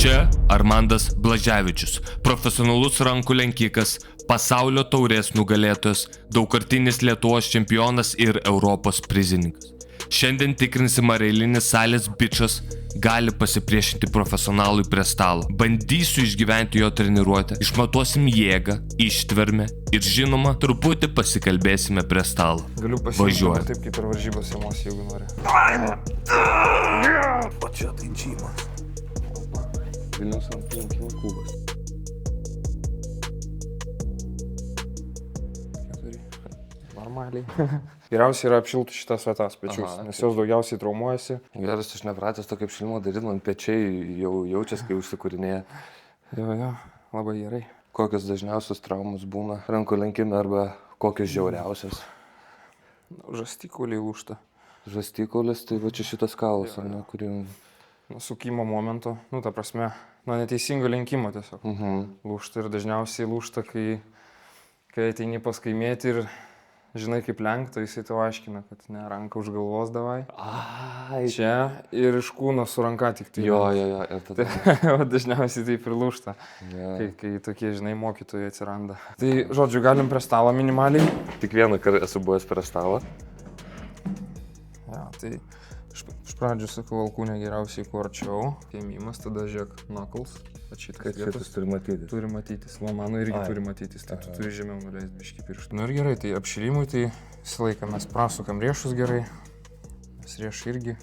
Čia Armandas Blaževičius, profesionalus rankų lenkikas, pasaulio taurės nugalėtojas, daugkartinis Lietuvos čempionas ir Europos prizininkas. Šiandien tikrinsim, ar eilinis salės bičas gali pasipriešinti profesionalui prie stalo. Bandysiu išgyventi jo treniruotę, išmatuosim jėgą, ištvermę ir žinoma, truputį pasikalbėsime prie stalo. Galiu pasižiūrėti taip kaip ir varžybos emocijų, jeigu nori. O čia tai džymas. Vilniaus rankų klubas. 4. Normaliai. Geriausiai yra apšilti šitas vietas pečius, nes jos daugiausiai traumuojasi. Geras, aš nepratęs to kaip šilimo daryti, man pečiai jau jaučiasi, kai užsikūrinėja. Jo, labai gerai. Kokios dažniausios traumos būna rankų lenkime arba kokios žiauriausios? Žastikauliai lūžta. Žastikaulis, tai va čia šitas kaulas, ne, kurį... Sukimo momento, ta prasme, neteisingo lenkimo tiesiog. Lūžta ir dažniausiai lūžta, kai ateini paskaimėti ir žinai kaip lenkta, jisai tau aiškina, kad ne, ranka už galvos davai. Čia ir iš kūno su ranka tik tai. Jo, ir tada. Dažniausiai taip ir lūžta, kai tokie, žinai, mokytojai atsiranda. Tai, žodžiu, galim prie stalo minimaliai. Tik vieną kartą esu buvęs prie stalo. Ja, tai iš pradžių sakau, alkūnė geriausiai kuo arčiau. Kėmimas, tada žiūrėk knuckles. Kaip šitas turi matytis? Turi matytis. Mano irgi turi matytis, tai tu turi žemiau nuleisti biškį pirštų. Ir gerai, tai apšilimui tai visą laiką mes prasukam riešus gerai. Nes riešai irgi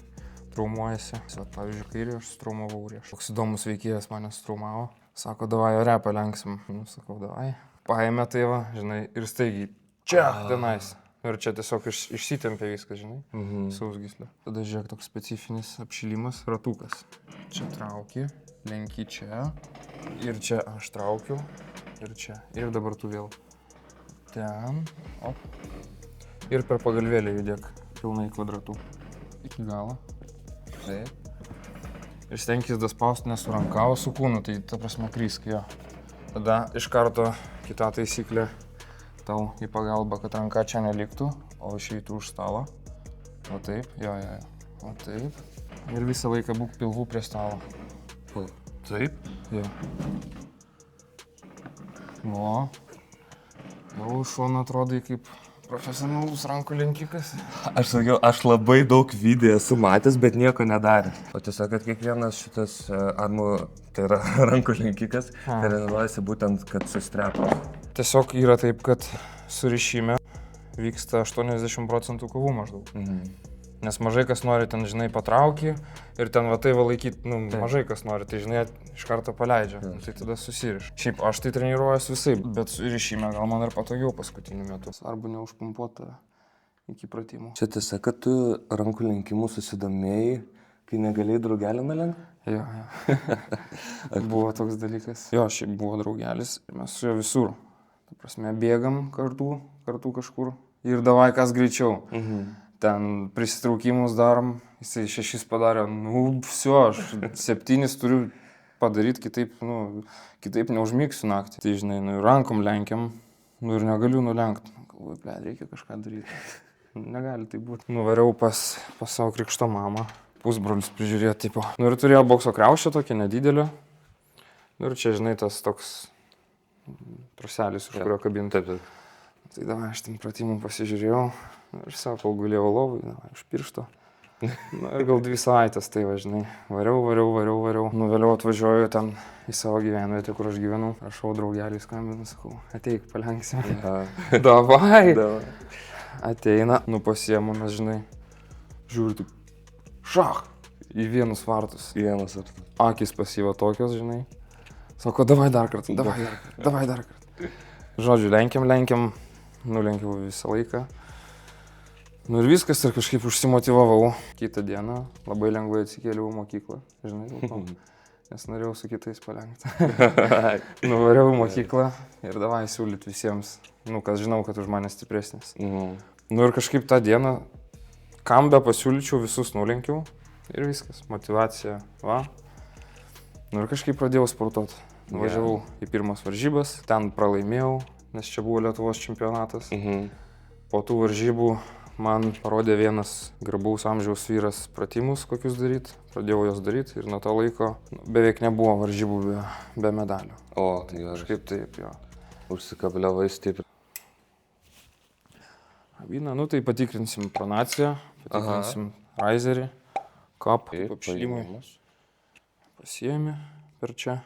traumuojasi. Pavyzdžiui, kairį aš sutraumavau riešą. Toks įdomus veikėjas mane sutraumavo. Sako, davai, repą lenksim. Sakau, davai. Paėmė tai va, žinai, ir staigiai. Čia, tenais. Ir čia tiesiog išsitempė viskas, žinai, sausgyslė. Tada žiūrėk, toks specifinis apšilimas, ratukas. Čia trauki, lenki čia, ir čia aš traukiu, ir čia. Ir dabar tu vėl ten, op. Ir per pagalvėlį judėk pilnai kvadratu. Iki galo. Taip. Ir stenkis daspausti ne su ranka, o su kūnu, tai ta prasme krysk jo. Tada iš karto kita taisyklė. Tau į pagalbą, kad ranka čia neliktų, o išeitų už stalo. O taip, jo. O taip. Ir visą laiką būk pilvų prie stalo. Taip? Jo. O. Jau šoną atrodai kaip profesionalus rankų lenkikas. Aš sakiau, aš labai daug video esu matęs, bet nieko nedarė. O tiesiog, kad kiekvienas šitas armų, tai yra rankų lenkikas, treniruojasi būtent, kad sustrepa. Tiesiog yra taip, kad surišime vyksta 80% kovų maždaug. Nes mažai kas nori ten, žinai, patraukį ir ten va tai va laikyti, mažai kas nori, tai žinai, iš karto paleidžia, tai tada susiriš. Šiaip aš tai treniruojuosi visai, bet surišime gal man ir patogiau paskutiniu metu. Svarbu neužpumpuota iki pratimų. Čia tiesa, kad tu rankų lenkimų susidomėjai, kai negalėjai draugelį nulenkti? Jo. Buvo toks dalykas. Jo, šiaip buvo draugelis ir mes su juo visur. Ta prasme, bėgam kartu kažkur ir davai kas greičiau. Ten prisitraukimus darom, jisai 6 padarė, всё, aš 7 turiu padaryti, kitaip neužmigsiu naktį. Tai žinai, rankom lenkiam, ir negaliu nulenkti. Galvoju, reikia kažką daryti. Negali tai būti. Nuvariau pas savo krikšto mamą, pusbrolis prižiūrėjo tipo. Ir turėjo bokso kriaušę tokią nedidelę. Ir čia, žinai, tas toks truselis, už kurio kabinti. Tai davai, aš ten pratimų pasižiūrėjau. Ir savo, kol gulėjau lovai, iš piršto. Ir gal 2 savaitės, tai važinai. Variau. Vėliau atvažiuoju ten į savo gyvenvietę, kur aš gyvenau. Rašau draugelį, skambinu, sakau, ateik, palenksim. Davai. Ateina, pasiemu, nes žinai, žiūri tik, šach, į vienus vartus. Akis pasyva tokios, žinai. Sako, davai dar kartą. Žodžiu, lenkiam, nulenkiau visą laiką. Ir viskas, ir kažkaip užsimotyvavau. Kitą dieną labai lengvai atsikėliau į mokyklą, žinai, dėl to, nes norėjau su kitais palenkti. Nuvariau į mokyklą ir davai siūlyti visiems, kas žinau, kad už mane stipresnis. Ir kažkaip tą dieną, kam be pasiūlyčiau, visus nulenkiau ir viskas, motyvacija, va. Ir kažkaip pradėjau sportuoti. Nuvažiavau į pirmas varžybas, ten pralaimėjau, nes čia buvo Lietuvos čempionatas. Po tų varžybų man parodė vienas garbaus amžiaus vyras pratimus, kokius daryti. Pradėjau jos daryti ir nuo to laiko beveik nebuvo varžybų be medalių. O, tai Kažkaip taip, jo. užsikabliavai stipriai. Vyną, nu tai patikrinsim pronaciją, patikrinsim riserį, kap, apšilimui. Pasiėmė per čia.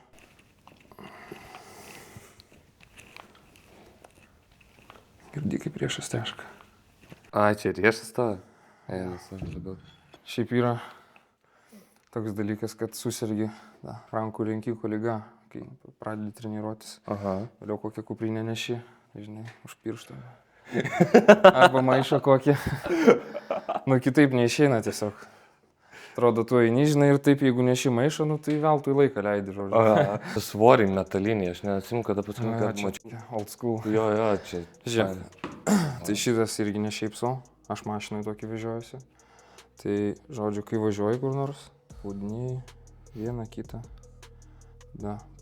Girdi kaip priešas teška. Ai, čia riešas tavo? Labiau. Šiaip yra toks dalykas, kad susirgi rankų lenkikų liga, kai pradedi treniruotis. Vėliau kokią kuprinę neši, žinai, už pirštą. Arba maišą kokį. Nu, kitaip neišeina tiesiog. Atrodo, tu eini, žinai, ir taip, jeigu neši maišą, nu, tai veltui laiką leidi, žodžiu. Svorį metalinį, aš neatsimenu, kada paskutinį kartą mačiau. Old school. Jo, čia. Žiūrėk, tai šitas irgi ne šiaip sau, aš mašinai tokį vežiojuosi. Tai, žodžiu, kai važiuoji kur nors, audiniai, vieną, kitą,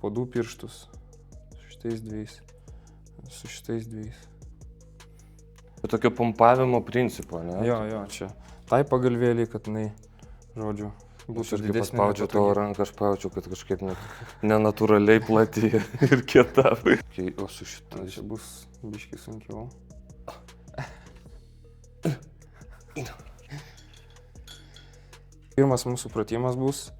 po 2 pirštus, su šitais dviejais. Tokio pumpavimo principo, ne? Jo, čia. Tai pagalvėlį, kad jinai, žodžiu, būtų Aš didesnė. paspaudžiau tavo ranką, aš pajaučiau, kad kažkaip nenatūraliai plati ir kieta. O su šitą. Čia bus biškai sunkiau. Pirmas mūsų pratimas bus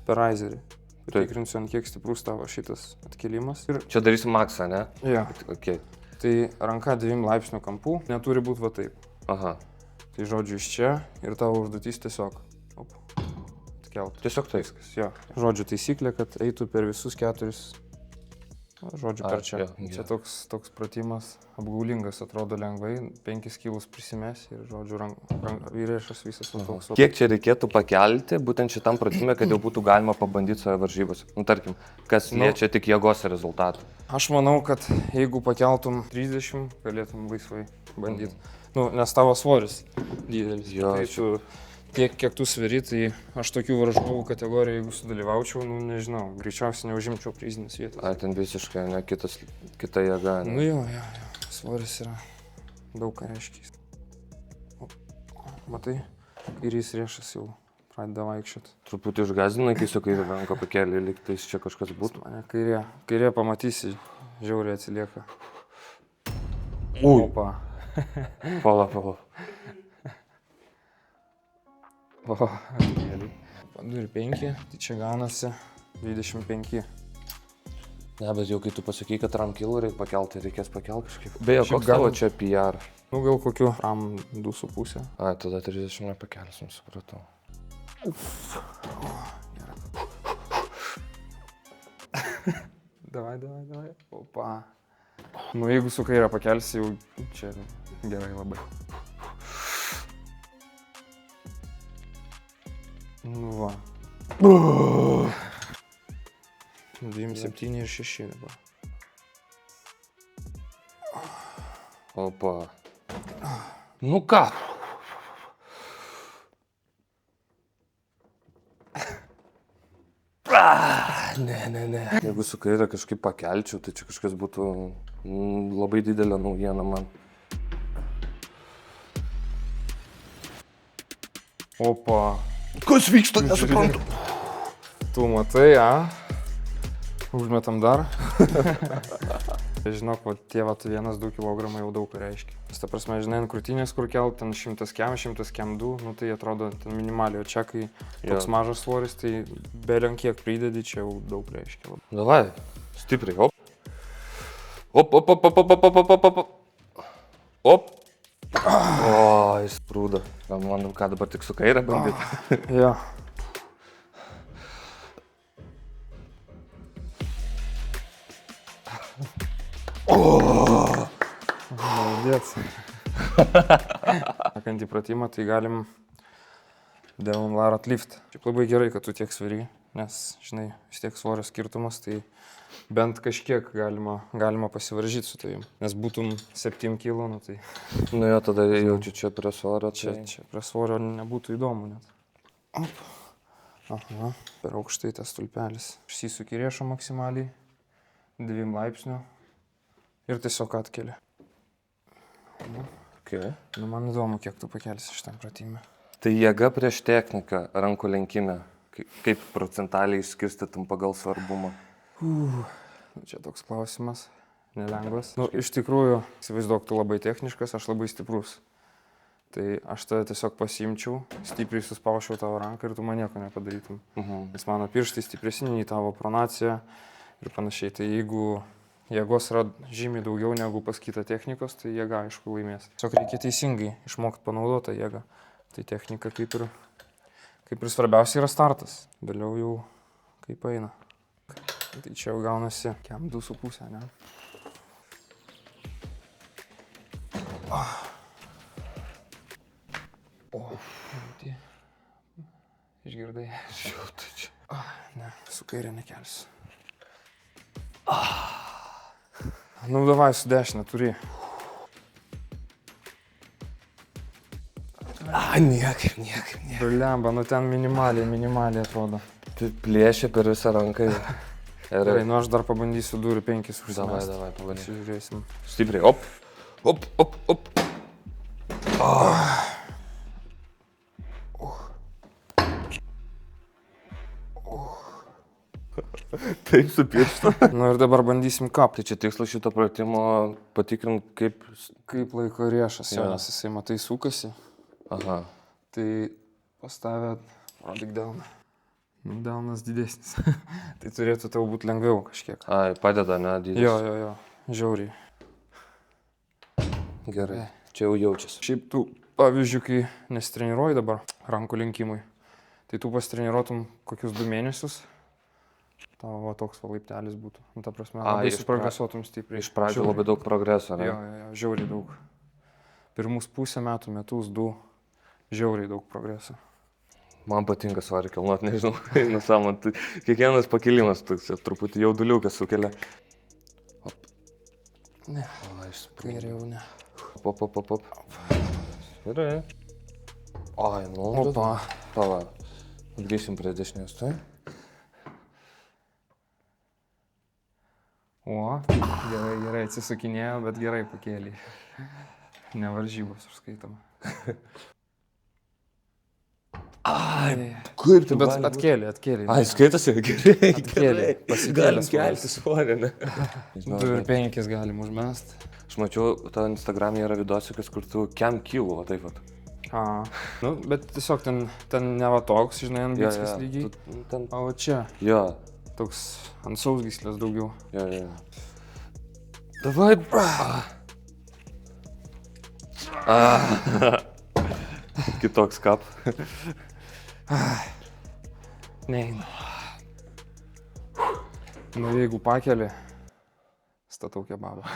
per riserį. Patikrinsiu, ant kiek stiprus tavo šitas atkėlimas. Čia darysim maksą, ne? Jo. Okay. Tai ranka 2 laipsnių kampų neturi būti va taip. Aha. Tai žodžiu iš čia ir tavo užduotis tiesiog atkelt. Tiesiog tai. Jo. Žodžiu taisyklė, kad eitų per visus 4. Žodžiu per čia. Čia toks pratimas apgaulingas, atrodo lengvai. 5 kilus prisimės ir žodžiu vyriešas visas toks. Kiek čia reikėtų pakelti būtent šitam pratimui, kad jau būtų galima pabandyti savo varžybose? Nu, tarkim, kas liečia tik jėgos rezultatą. Aš manau, kad jeigu pakeltum 30, galėtum laisvai bandyti. Nu, nes tavo svoris didelis. Jo, tai tu tiek, kiek tu sveri, tai aš tokių varžovų kategorijų, jeigu sudalyvaučiau, nu nežinau, greičiausiai neužimčiau prizinės vietos. Ai, ten visiškai, ne, kita jėga. Ne? Nu jo, svoris yra daug ką reiškia. Matai, kairys riešas jau pradeda vaikščioti. Truputį išgąsdina, kai su kairė ranką pakeli, lyg tais čia kažkas būtų. Mane kairė pamatysi, žiauriai atsilieka. Ui. Opa. Pala. O, 2 ir 5, tai čia gaunasi 25. Ne, bet jau kai tu pasakai, kad RAM kilo reikia pakelti, reikės pakelti kažkaip. Beje, koks tavo čia PR? Nu gal kokiu RAM 2,5. Ai, tada 30 nepakelsim, supratau. Davai. Opa. Nu jeigu su kairė pakelsi, jau čia gerai labai. Nu va. 27 ir 6 dabar. Opa. Nu ką? Ne. Jeigu su kairė kažkaip pakelčiau, tai čia kažkas būtų labai didelė naujiena man. Opa. Kas vyksta, nesuprantu. Tu matai, Užmetam dar. Žinok, tie 1-2 kg jau daug reiškia. Ta prasme, žinai, ant krūtinės kur kelt, ten 100 kem, 100 kem 2, nu tai atrodo ten minimaliai, o čia kai toks mažas svoris, tai beliant kiek pridedi, čia jau daug reiškia. Davai, stipriai, op. Op. O, jis prūda. Man ką dabar tik su kairė bandyti. Jo. Молодец. Sakant į pratimą, tai galim Devon Larat lift. Šiaip labai gerai, kad tu tiek sveri, nes, žinai, vis tiek svorio skirtumas, tai bent kažkiek galima pasivaržyti su tavim. Nes būtum 7 kg, nu tai... Nu jo, tada jaučiu čia prie svorio. Čia prie svorio nebūtų įdomu net. Op. Aha, per aukštai tas stulpelis. Išsisuki riešą maksimaliai, 2 laipsnių ir tiesiog atkeli. Okay. Nu, man įdomu, kiek tu pakelsi šitam pratimui. Tai jėga prieš techniką, rankų lenkime. Kaip procentaliai išskirstytum pagal svarbumą? Čia toks klausimas, nelengvas. Nu, iš tikrųjų, įsivaizduok, tu labai techniškas, aš labai stiprus. Tai aš tave tiesiog pasiimčiau, stipriai suspaušiau tavo ranką ir tu man nieko nepadarytum. Nes mano pirštai stipresni nei tavo pronacija ir panašiai. Tai jeigu jėgos yra žymiai daugiau negu pas kitą technikos, tai jėga aišku laimės. Tiesiog reikia teisingai išmokti panaudoti jėgą. Tai technika kaip ir svarbiausia yra startas. Vėliau jau kaip eina. Tai čia jau gaunasi kem 2,5, ne? Tai išgirdai? Jau, tai čia. Ne, su kairė nekelsiu. Nu, davai, su dešinė turi. Niekaip. Blemba, nu ten minimaliai atrodo. Tai plėšia per visą ranką. Gerai, nu aš dar pabandysiu 2,5 užsimesti. Davai, pabandysiu. Žiūrėsim. Stipriai, op. Taip su pirštu. Nu ir dabar bandysim kapti. Tai čia tikslas šito pratimo patikrinti, Kaip laiko riešas, nes jisai matai sukasi. Aha. Tai pastavę, rodyk delną. Nu, delnas didesnis. Tai turėtų tau būti lengviau kažkiek. Ai, padeda, ne, dydis. Jo, žiauriai. Gerai, čia jau jaučiasi. Šiaip tu, pavyzdžiui, kai nesitreniruoji dabar rankų lenkimui, tai tu pasitreniruotum kokius 2 mėnesius, tavo toks laiptelis būtų. Nu, ta prasme, labai suprogresuotum stipriai. Iš pradžių labai daug progreso, ne? Jo, žiauriai daug. Pirmus pusę metų, metus, 2, žiauriai daug progreso. Man patinka svarį kilnot, nežinau, nusamant. Kiekvienas pakilimas toks, truputį jauduliukas sukelia. Ne, kairiau ne. Pop. Gerai. Ai, nu. Opa. Pala. Grįšim prie dešinės, tai? O, gerai, atsisukinėjo, bet gerai pakėlė. Nevaržybos užskaitama. Ai, kaip tu bet atkėlė. Ai, skaitosi, gerai. Atkėlė, pasikėlė. Galim kelti svorį, ne? 2,5 galim užmest. Aš mačiau, tavo Instagram'e yra vidosiukas, kur tu kem kilų, va taip pat. Nu, bet tiesiog ten ne va toks, žinai, ambicijos lygiai. O čia. Jo. Toks ant sausgyslės daugiau. Jo. Davai. Kitoks kap. Neina. Nu, jeigu pakeli, statau kebabą.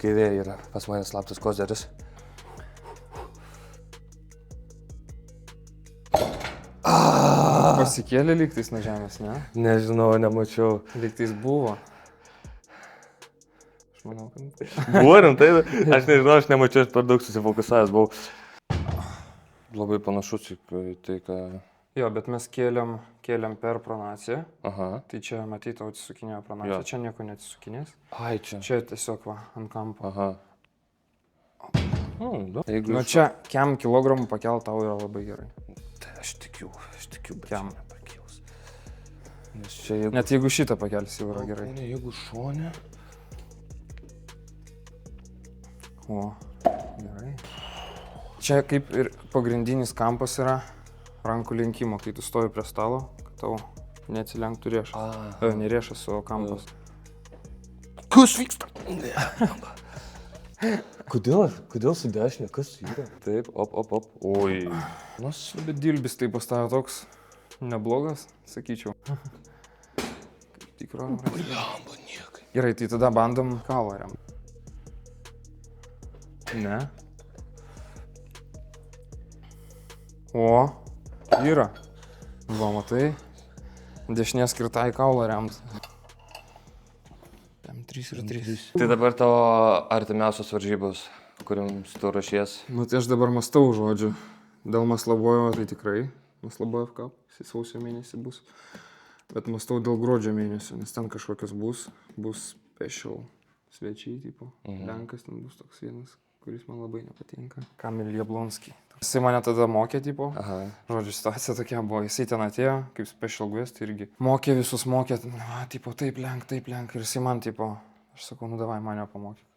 Kairė yra pas mane slaptas kozeris. Pasikėlė lygtais nuo žemės, ne? Nežinau, nemačiau. Lygtais buvo. Aš manau, kad... Buvo rimtai, aš nežinau, aš nemačiau, aš per daug susifokusavęs buvau. Labai panašus į tai, ką... Jo, bet mes kėlėm per pronaciją. Aha. Tai čia, matai, tau atsisukinėjo pronacija, čia nieko neatsisukinės. Ai, čia. Čia tiesiog va, ant kampo. Aha. Nu, čia kem kilogramų pakelt tau yra labai gerai. Tai aš tikiu, bet kem nepakils. Nes čia jeigu... Net jeigu šitą pakelsi, jau yra gerai. Ne, jeigu šonė... O, gerai. Čia kaip ir pagrindinis kampas yra rankų lenkimo, kai tu stovi prie stalo, kad tau neatsilenktų riešas. Ne riešas, o kampas. Kas vyksta? Kodėl su dešinė? Kas yra? Taip, op. Oi. Bet dilbis tai pastavė toks neblogas, sakyčiau. Kaip tikro. Bliamba, niekai. Gerai, tai tada bandom kaulą remt. Ne. O, yra. Va, matai. Dešinė skirta į kaulą remt. 3 ir 3. Tai dabar tavo artimiausios varžybos, kuriams tu ruošies? Nu, tai aš dabar mąstau, žodžiu. Dėl Maslabojo tai tikrai. Maslabojo cup, sausio mėnesį bus. Bet mąstau dėl gruodžio mėnesio, nes ten kažkokios bus special svečiai, tipo. Lenkas ten bus toks vienas, kuris man labai nepatinka. Kamil Jablonski. Jisai mane tada mokė, tipo. Žodžiu, situacija tokia buvo. Jisai ten atėjo, kaip special guest irgi. Mokė visus, tipo, taip lenk. Ir jisai man, tipo, aš sakau, nu davai mane pamokyk.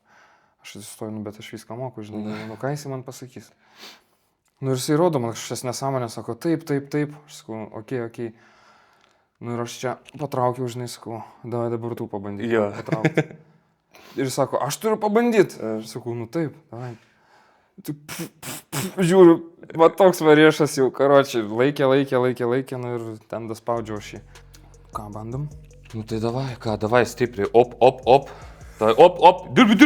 Aš atsistoju, nu bet aš viską moku, žinai, nu ką jisai man pasakys. Nu ir jisai rodo man kažkas nesąmonė, sako, taip. Aš sakau, okei. Nu ir aš čia patraukiau, žinai, sakau, davai dabar tu pabandyk. Jo. Patraukti. Ir jis sako, aš turiu pabandyti. Aš sakau, nu taip, davai. Žiūriu, va toks variešas jau, karočiai, laikė, nu ir ten daspaudžiau šį. Ką, bandom? Nu tai davai stipriai, op. Tai op, dirbi.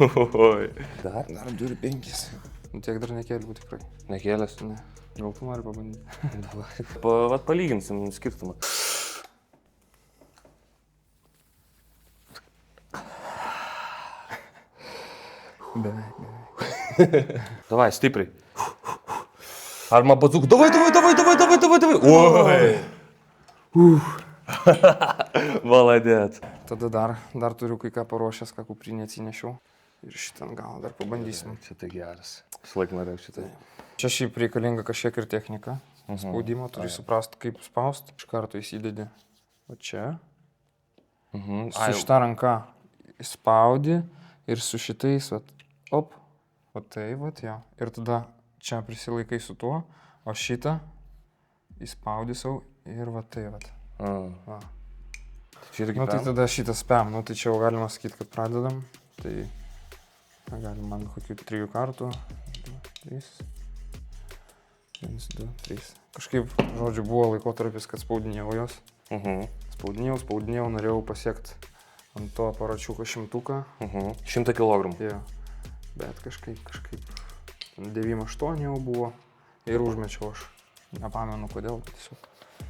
Oi. Dar? Dar 2-5. Nu tiek dar nekėliau tikrai. Nekėlės? Ne. Gal tu nori pabandyti? Davai. Vat palyginsim skirtumą. Beveik. Davai, stipriai. Arma bazuk. Davai. Oi. Maladėt. Tada dar turiu kai ką paruošęs, ką kuprinį atsinešiau. Ir šitą gal dar pabandysim. Čia tai geras. Šlaik norėjau šitai. Čia šiaip reikalinga kažkiek ir technika. Spaudimo, turi suprasti, kaip spaust. Iš karto įsidedi. O čia. Su šitą ranką įspaudi ir su šitais, op. O tai, jo. Ir tada čia prisilaikai su tuo, o šitą įspaudi savo ir tai. Va. Čia irgi Nu tai tada šitą spam, nu tai čia jau galima sakyti, kad pradedam. Tai galim man kokių 3 kartų. 2, 3. 1, 2, 3. Kažkaip, žodžiu, buvo laikotarpis, kad spaudinėjau jos. Spaudinėjau, norėjau pasiekti ant to aparačiuko 100. 100 kg. Jo. Bet kažkaip 9-8 jau buvo ir užmečiau aš. Nepamenu kodėl,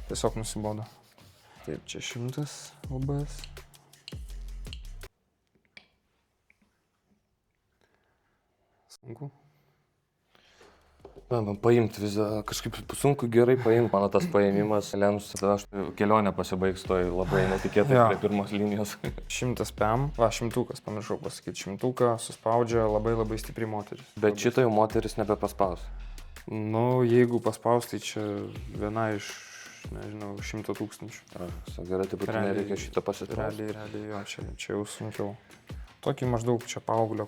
tiesiog nusibodo. Taip, čia 100 LBS. Sunku. Man paimti visą, kažkaip sunku gerai paimti, mano tas paėmimas lems, tada aš kelionę pasibaigs toj labai netikėtai prie pirmos linijos. 100 PM, 100, pamiršau pasakyti, 100 suspaudžia labai stipriai moteris. Bet šitą jau moteris nebepaspaus. Nu, jeigu paspaus, tai čia viena iš, nežinau, 100 000. Gerai, tai būtinai reikia šitą pasitraukti. Realiai, jo, čia jau sunkiau. Tokį maždaug čia paauglio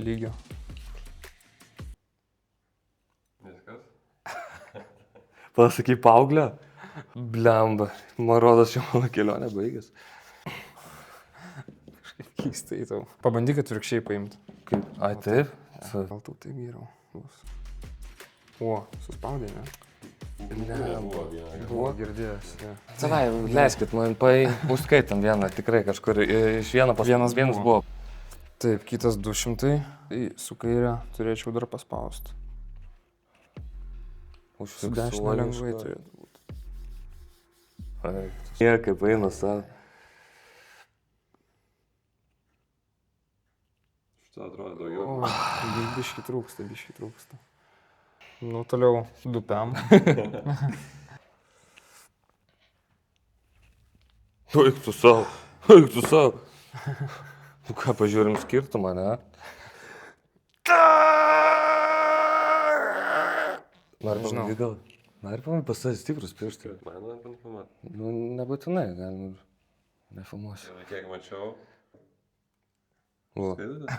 lygio. Pasakai paauglio? Blemba, man rodos, jau mano kelionė baigės. Kažkaip keistai tau. Pabandyk atvirkščiai paimti. Kaip? Ai, taip? Gal tu taip geriau bus. O, suspaudai, ne? Buvo girdėjęs. Savai, leiskit man užskaitam vieną, tikrai kažkur iš vienas buvo. Taip, kitas 200, tai su kairė turėčiau dar paspausti. Su dešinė lengvai turėtų būti. Kaip eina savo. Šitą atrodo daugiau. O, biški trūksta. Nu, toliau 2 PM. Eik tu savo. Nu ką, pažiūrim skirtumą, ne? Nori pamatyti pasas stiprus pirštai. Man nori pamatyti. Nu, nebūtinai, galim ir nefilmuosiu. Kiek mačiau. Vo. Skaitote?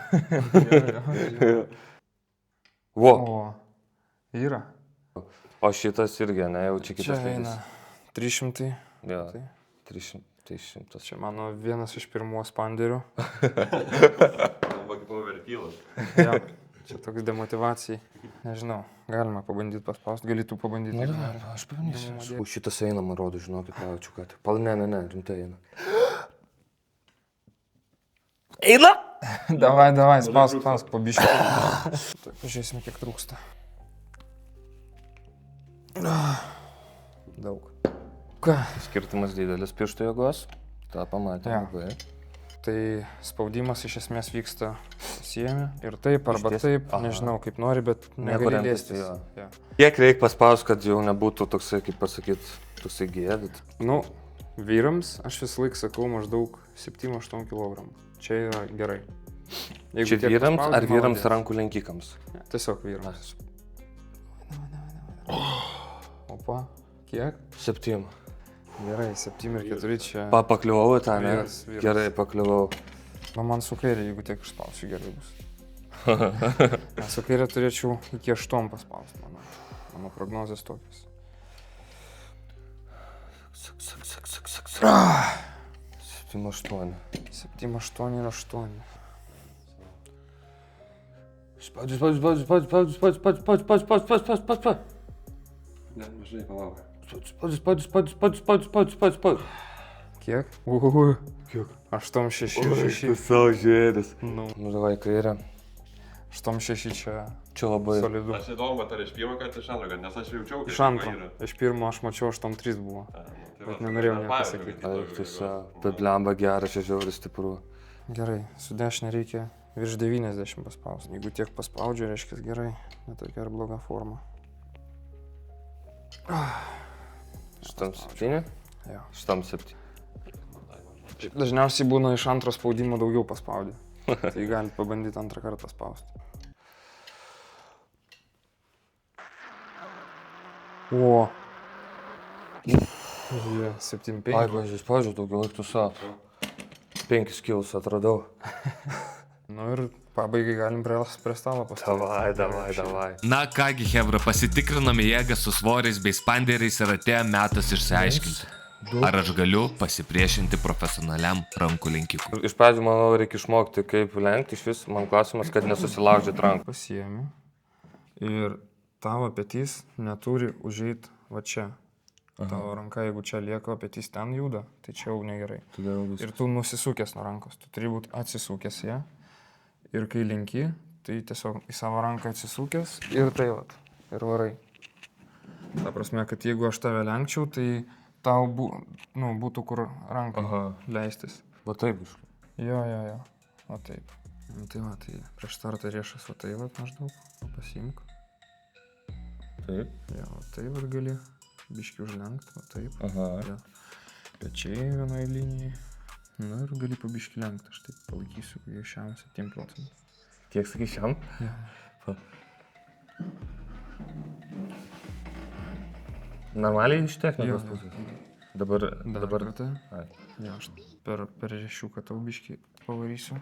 Vo. O, yra. O šitas irgi, ne, jau čia Čia kitas eina 300. Jo, Tai. 300. Čia mano vienas iš pirmų spanderių. Arba kaip overkilas. Ja, čia toks demotivacijai. Nežinau, galima pabandyti paspausti, gali tu pabandyti. Na, aš pabandysiu. Šitas eina, man rodo, žinokit, pajaučiu, kad. Ne, rimtai eina. Eina! Davai, spausk, pabiškai. Pažiūrėsime, kiek trūksta. Daug. Ką? Skirtumas didelis pirštų jėgos. Ta pamatė Ja. labai. Tai spaudimas iš esmės vyksta siejami ir taip, arba Išties? taip, Aha. nežinau kaip nori, bet Niekur negali remtis, liestis. jo. Jo. Kiek reikia paspausti, kad jau nebūtų toksai, kaip pasakyti, toksai gėdit? Nu, vyrams aš visą laiką sakau maždaug 7-8 kg. Čia yra gerai. Čia tiek vyrams paspaudi, ar vyrams maladės. rankų lenkikams? Ne, tiesiog vyrams. Opa, kiek? 7. Gerai, 7 ir 4 čia. Pakliuvau į tą, ne? Vyras, vyras. Gerai, pakliuvau. Nu, man su kairė, jeigu tiek išspausiu, gerai bus. Nes su kairė turėčiau iki 8 paspausti, manau. Mano prognozės tokios. 7-8. 7, 8 ir 8. Spaudžiu. Net mažai palauk. Kiek? Kiek? 8, 6, Tu 6. savo žėris. Nu, Nu, davai kairę. 8, 6 čia Čia labai. solidu. Aš įdomu, ar iš pirmo karto iš antro, nes aš jaučiau, kad Iš antro. Iš pirmo aš mačiau 8-3 buvo. Bet nenorėjau nieko pasakyti. Ai, tiesiog. Bet blemba geras, čia žiauri stipru. Gerai, su dešinė reikia virš 90 paspausti. Jeigu tiek paspaudžiu, reiškia gerai, netokia ir bloga forma. Šitam 7? Jo. Šitam 7. Dažniausiai būna iš antro spaudimo daugiau paspaudė. Tai galite pabandyti antrą kartą paspausti. O. Jie, 7-5. Ai, važiuoju, spaudžiu daugiau laik tu savo. 5 kilus atradau. Nu ir pabaigai galim prie stalo pastatyti. Davai. Na kągi, Hebra, pasitikrinome jėgą su svoriais bei spanderiais ir atėjo metas išsiaiškinti, ar aš galiu pasipriešinti profesionaliam rankų lenkikui. Iš pradžių, manau, reikia išmokti, kaip lenkti. Iš vis, man klausimas, kad nesusilaužyt rankų. Pasiemi ir tavo petys neturi užeiti va čia. Tavo ranka, jeigu čia lieka, o petys ten juda, tai čia jau negerai. Ir tu nusisukęs nuo rankos, tu turi būti atsisukęs ją. Ir kai linki, tai tiesiog į savo ranką atsisukęs ir tai vat, ir varai. Ta prasme, kad jeigu aš tave lenkčiau, tai tau būtų kur ranką leistis. Va taip, biškai. Jo, o taip. Nu, tai va, tai prieš startą riešas, o tai va maždaug, pasiimk. Taip. Jo, o tai va gali biški užlenkti, o taip. Aha. Jo. Pečiai vienai linijai. Na ir gali pabiški lenkti, aš taip palaikysiu, kai šiam 7 procentų. Kiek sakai šiam? Jo. Normaliai iš technikos Jo. pusės. Dabar. Kartą. Ai. Jo, aš per rešiuką tau biški pavarysiu.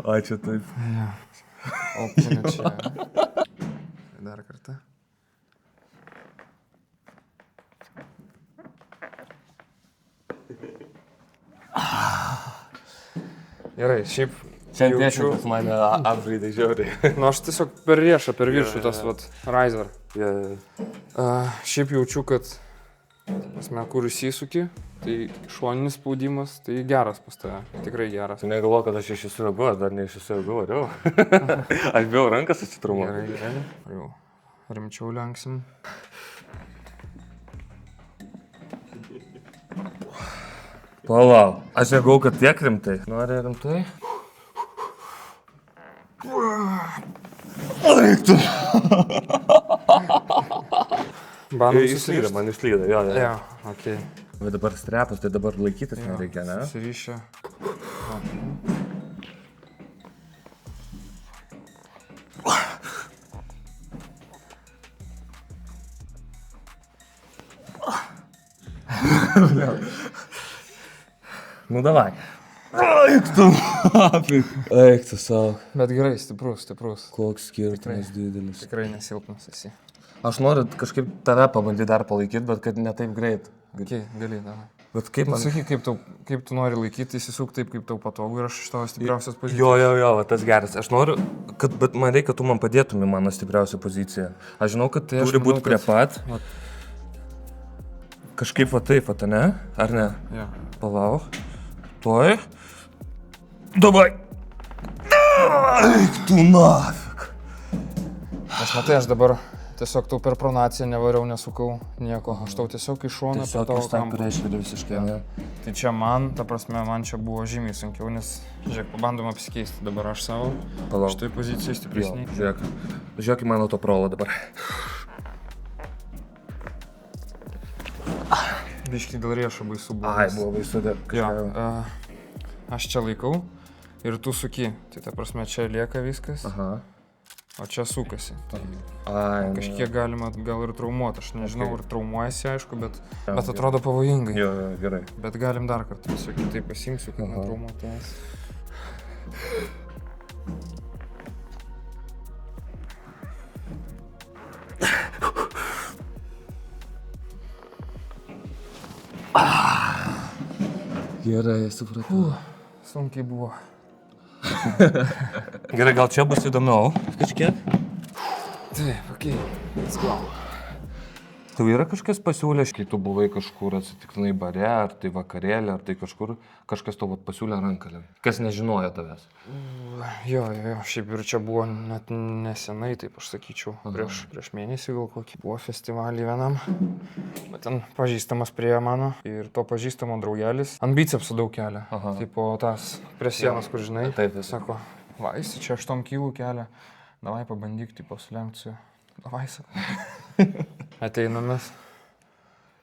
Ai, čia taip. Jo. O pūnė čia. Dar kartą. Gerai, šiaip Čia jaučiu- technikas mane apžaidė žiauriai. Nu, aš tiesiog per riešą, per viršų tas vat riser. Yeah. Šiaip jaučiu, kad, prasme, kur įsisuki, tai šoninis spaudimas, tai geras pas tave, tikrai geras. Tu negalvoju, kad aš iš esu reaguoju, dar ne iš esu reaguoju. Aš bijau rankas atsitrumau. Gerai. Jau rimčiau lenksim. Palauk, aš reagau, kad tiek rimtai. Nori rimtai? Eiktų. Bandom Išlyda, susirišti. man išlyda, jo. Jo, okei. Bet dabar strepas, tai dabar laikytis nereikia, ne? Susirišę. Nu davai. Eiktų. Eiktų savo. Bet gerai, stiprus. Koks skirtumas didelis. Tikrai nesilpnas esi. Aš noriu kažkaip tave pabandyti dar palaikyti, bet kad ne taip greit. Okei, gali, davai. Bet kaip man... Sakyk, kaip tu nori laikyti, įsisuk taip, kaip tau patogu ir aš iš tavo stipriausios pozicijos. Jo, va, tas geras. Aš noriu, bet man reikia, kad tu man padėtum į mano stipriausią poziciją. Aš žinau, kad Tai aš turi manau, būti prie kad- pat. Vat. Kažkaip va taip, va, ne? Ar ne? Jo. Palauk. Tuoj. Davai. Eik tu nafik. Aš matai, aš dabar Tiesiog tau per pronaciją nevariau, nesukau nieko. Aš tau tiesiog iš šono apie tavo kampą. Reiškia visiškai, ne? Tai čia man, ta prasme, man čia buvo žymiai sunkiau, nes, žiūrėk, pabandom apsikeisti. Dabar aš savo, Palauk. šitoj pozicijai stipresnį. Žiūrėk į mano to prolo dabar. Biškai dėl riešo baisu buvo. Ai, buvo baisu dar. Jo, aš čia laikau ir tu suki. Tai ta prasme, čia lieka viskas, Aha. o čia sukasi. Tai Ai, kažkiek galima gal ir traumuoti. Aš nežinau, Okay. ar traumuojasi, aišku, bet Jo, atrodo pavojingai. Jo, gerai. Bet galim dar kartą tiesiog kitaip pasimsiu, kad netraumuotas. Gerai, supratau. Sunkiai buvo. Gerai, gal čia bus įdomiau. Kažkiek? Taip, okei. Let's go. Tau yra kažkas pasiūlė, kai tu buvai kažkur atsitiktinai bare, ar tai vakarėlė, ar tai kažkas tau pasiūlė rankalę. Kas nežinojo tavęs? Jo, šiaip ir čia buvo net nesenai, taip aš sakyčiau, prieš mėnesį gal kokį. Buvo festivalį vienam, bet ten pažįstamas prie mano ir to pažįstamo draugelis ant bicepsų daug kelia. Tipo tas prie sienos, kur žinai, Taip. sako, va, jis čia 8 kilų kelia, davai pabandyk, tipo, sulenkti su juo. Davai, sako. Ateinamės.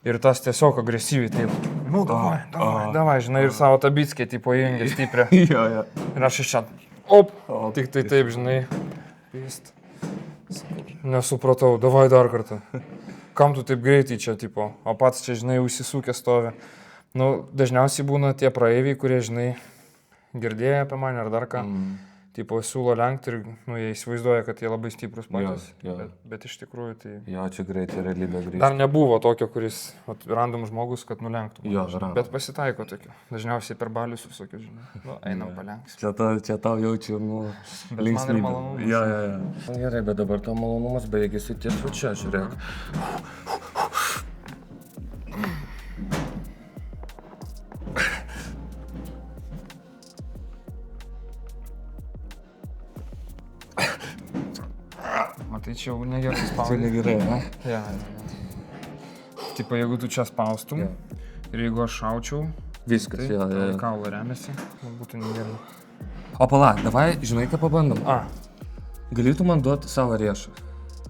Ir tas tiesiog agresyviai taip. Nu, davai, žinai, ir savo tabickė, tipo, įjungė stiprią. Jo. Ir aš iš čia, op, tik tai taip, žinai, pist. Nesupratau, davai dar kartą. Kam tu taip greitai čia, tipo, o pats čia, žinai, užsisūkė stovi. Nu, dažniausiai būna tie praeiviai, kurie, žinai, girdėjo apie mane ar dar ką. Tipo, siūlo lenkti ir, nu, jie įsivaizduoja, kad jie labai stiprus patys. Jo. Bet iš tikrųjų tai... Jo, čia greitai realybė grįžta. Dar nebuvo tokio, kuris, random žmogus, kad nulenktų. Jo, žinai. random. Bet pasitaiko tokio. Dažniausiai per balius visokius, žinai. Nu, einam palenks. Čia tau jaučiu, nu, Bet man ir malonumas. Jo. Gerai, bet dabar tau malonumas baigėsi ties čia, žiūrėk. Matai, čia jau negerai Čia spaudai. negerai, ne? Ja. Tipo, jeigu tu čia spaustum ir jeigu aš šaučiau, Viskas, tai jo. kaulą remiasi, būtų negerai. O palauk, davai, žinai ką pabandom? Galėtų man duoti savo riešą.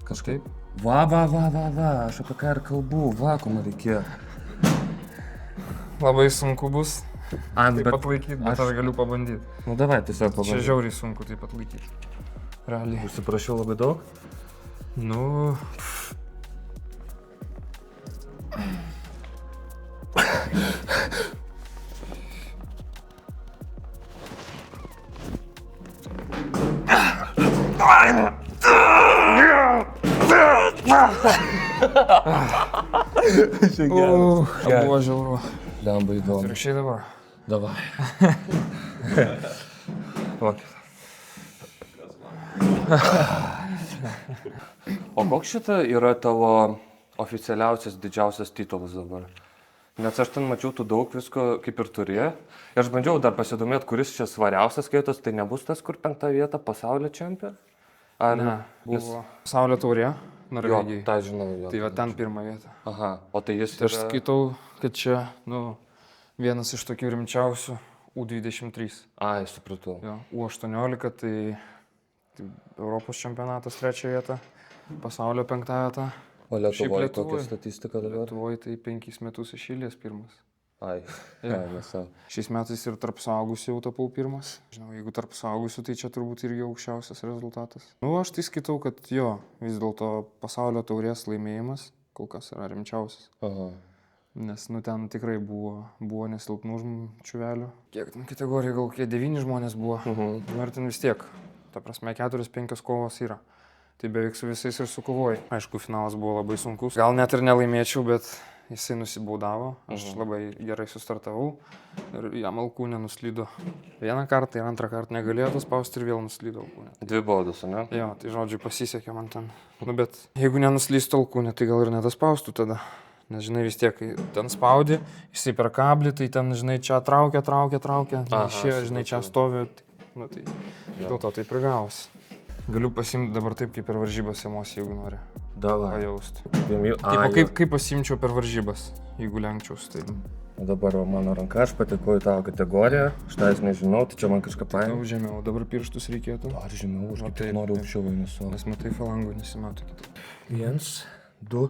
Kažkaip? Va, aš apie ką ir kalbu, ko man reikėjo. Labai sunku bus taip Bet, pat laikyti, bet aš galiu pabandyti. nu davai, tiesiog Čia pabandom. žiauriai sunku taip pat laikyti. Realiai. Užsiprašiau labai daug. Nu... Buvo žiauru. Lemba įdomu. Atvirkščiai dabar. Davai. O koks šita yra tavo oficialiausias didžiausias titulas dabar? Nes aš ten mačiau, tu daug visko kaip ir turėjai. Ir aš bandžiau dar pasidomėti, kuris čia svariausias skaitos, tai nebus tas, kur 5 vieta pasaulio čempionė? Ar Ne, buvo Pasaulio taurė, Norvegijai. tą žinau, jo. Tai va ten pirmą vietą. Aha, o tai jis Tai aš skaitau, kad čia, nu, vienas iš tokių rimčiausių U23. Ai, supratau. Jo, U18 tai Europos čempionatas 3 vieta, pasaulio 5 vieta. O Šiaip Lietuvoje Lietuvoj. kokia statistika dabar? Lietuvoje tai 5 metus iš eilės pirmas. Ai, Jo. nesau. Šiais metais ir tarp suaugusių jau tapau pirmas. Žinau, jeigu tarp suaugusių, tai čia turbūt irgi aukščiausias rezultatas. Nu, aš tai skaitau, kad jo, vis dėlto pasaulio taurės laimėjimas kol kas yra rimčiausias. Aha. Nes, nu, ten tikrai buvo nesilpnų čuvelių. Kiek ten kategorijų, gal kokie 9 žmonės buvo. Nu, ir ten vis tiek, ta prasme, 4-5 kovos yra. Tai beveik su visais ir sukovojai. Aišku, finalas buvo labai sunkus. Gal net ir nelaimėčiau, bet jisai nusibaudavo. Aš labai gerai sustartavau ir jam alkūnė nuslydo. Vieną kartą ir antrą kartą negalėjo tas spausti ir vėl nuslydo alkūnė. 2 baudos, ne? Jo, tai žodžiu pasisekė man ten. Nu, bet jeigu nenuslystų alkūnė, tai gal ir nedaspaustų tada. Nes, žinai, vis tiek, kai ten spaudi, jisai per kablį, tai ten, žinai, čia traukia. Išėjo, žinai, čia stovi. Nu, tai dėl to taip ir gavosi. Galiu pasimti dabar taip, kaip ir varžybos emociją, jeigu nori. Davai. pajausti. Ai, Kaip pasimčiau per varžybas, jeigu lenkčiaus, tai... Dabar va mano ranka, aš patekau į tavo kategoriją, aš tavęs nežinau, tai čia man kažką paėmė. Jau žemiau, dabar pirštus reikėtų. Ar žinau, aš Va, kaip taip, tik noriu taip. aukščiau einu. Nes matai, falangų nesimato kitaip. 1, 2.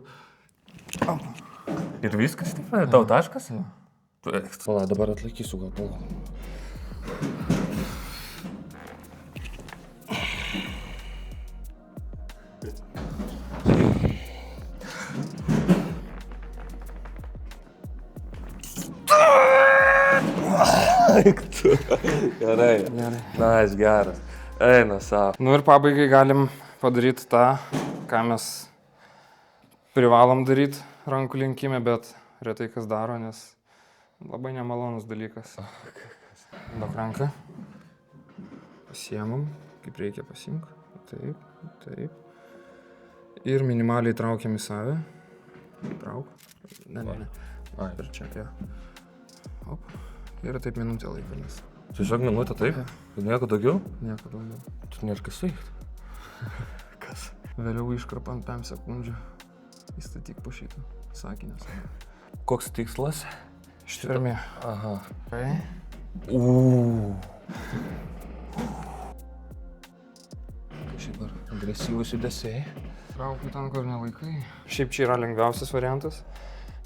Ir viskas, taip, tau taškas? Pala, dabar atlaikysiu gal pala. Gerai. Nice, geras. Eina savo. Nu ir pabaigai galim padaryti tą, ką mes privalom daryti rankų lenkime, bet retai kas daro, nes labai nemalonus dalykas. Duok ranką. Pasiemam, kaip reikia pasimk. Taip, taip. Ir minimaliai traukiam į save. Trauk. Ne. Ai. Per čia, ja. Op. Ir taip minutę laikomės. Tiesiog minutę taip? Ir nieko daugiau? Nieko daugiau. Tu nėra kas veikti. Kas? Vėliau iškarpant 5 sekundžių. Įstatyk po šitą sakinį. Koks tikslas? Ištvermė. Aha. Okay. Šiaip ar agresyvus judesiai. Traukiu ten, kur nelaikai. Šiaip čia yra lengviausias variantas,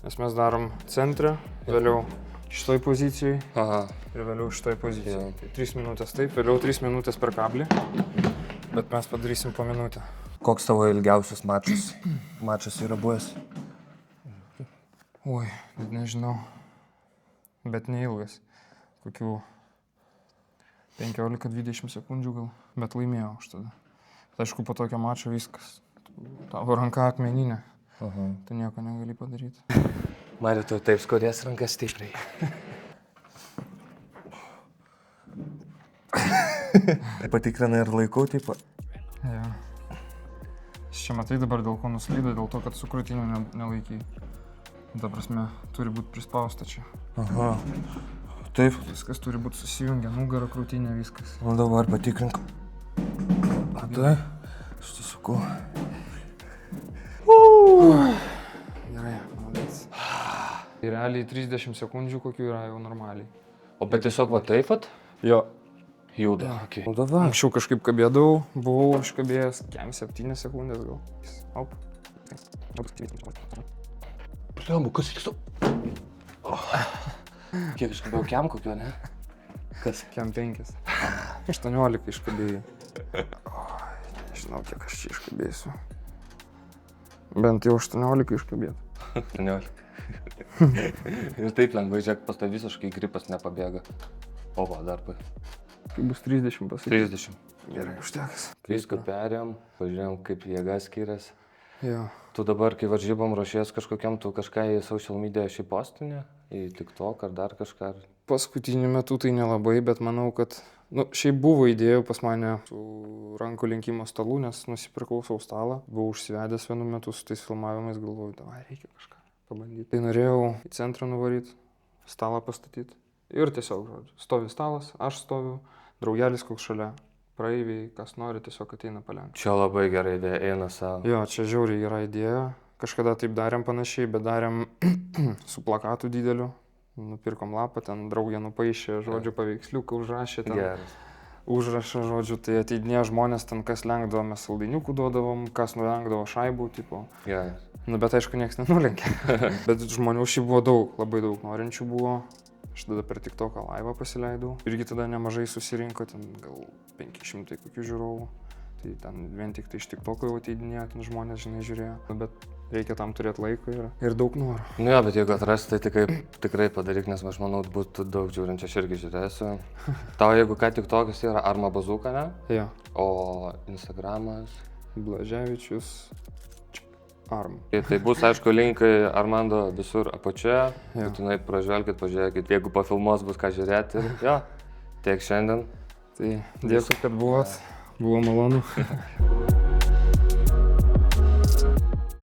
nes mes darom centre, vėliau šitoj pozicijai Aha. ir vėliau šitoj pozicijai. Jo. Tai 3 minutės taip, vėliau 3 minutės per kablį, bet mes padarysim po minutę. Koks tavo ilgiausias mačas yra buvęs? Oi, net nežinau, bet neilgas. Kokių 15-20 sekundžių gal, bet laimėjau aš tada. Bet aišku, po tokio mačo viskas. Tavo ranka akmeninė, Aha. tu nieko negali padaryti. Mariu, tu taip skorės rankas stipriai. Patikrinai ir laikau, taip pat. Ja. Čia matai dabar dėl ko nuslydo, dėl to, kad su krūtiniu nelaikiai. Ta prasme, turi būti prispausta čia. Aha. Taip. Viskas turi būti susijungę, nugara, krūtinė, viskas. Nu dabar patikrink. Matai? Aš susukau. Gerai, malės. Ir realiai 30 sekundžių kokių yra jau normaliai. O bet tiesiog va taip pat? Jo. Juda. Okay. Nu davai. Anksčiau kažkaip kabėdavau, buvau aš kabėjęs 7 sekundės gal. Op. Pliambu, kas vyksta? Kiek iškabėjau, kiam kokio, ne? Kas? Kem 5. 18 iškabėjai. Nežinau, kiek aš čia iškabėsiu. Bent jau 18 iškabėt. 18. Ir taip lengvai, žiūrėk, pas tai visiškai gripas nepabėga. O va, dar pa. Kai bus 30 pasakyti. 30. Gerai, užteks. Viską perėjom, pažiūrėjom, kaip jėga skiriasi. Jo. Tu dabar, kai varžybom ruošies kažkokiam, tu kažką į social media šį postinį, į TikTok ar dar kažką? Paskutiniu metu tai nelabai, bet manau, kad... Nu, šiaip buvo idėjų pas mane su rankų lenkimo stalu, nes nusipirkau savo stalą. Buvau užsivedęs vienu metu su tais filmavimais, galvoju, davai, reikia kažką pabandyti. Tai norėjau į centrą nuvaryti, stalą pastatyti. Ir tiesiog, žodžiu, stovi stalas, aš stoviu, draugelis koks šalia. Praeiviai, kas nori, tiesiog ateina palenkti. Čia labai gerai idėja, eina savo. Jo, čia žiauriai yra idėja. Kažkada taip darėm panašiai, bet darėm su plakatu dideliu. Nupirkom lapą, ten draugė nupaišė, žodžiu, paveiksliuką užrašė. Ten Geras. užrašą, žodžiu, tai ateidinėjo žmonės, ten kas lenkdavo, mes saldainiukų duodavom, kas nulenkdavo šaibų, tipo. Geras. Nu, bet aišku, niekas nenulenkė. Bet žmonių šiaip buvo daug, labai daug norinčių buvo. Aš tada per TikToką laivą pasileidau. Irgi tada nemažai susirinko, ten gal 500 kokių žiūrovų. Tai ten vien tik tai iš TikToko jau ateidinėjo, ten žmonės, žinai, žiūrėjo. Nu, bet reikia tam turėti laiko ir daug norų. Nu jo, bet jeigu atrasti, tai tikrai padaryk, nes aš manau, būtų daug žiūrinčių, aš irgi žiūrėsiu. Tau jeigu ką TikTokas yra Arma Bazuka, ne? Jo. O Instagramas? Blaževičius Arm. Tai bus, aišku, linkai Armando visur apačioje. Jo. Būtinai pražvelkit, pažiūrėkit, jeigu po filmos bus ką žiūrėti. Ir jo, tiek šiandien. Tai dėkui, kad buvot. Buvo malonu.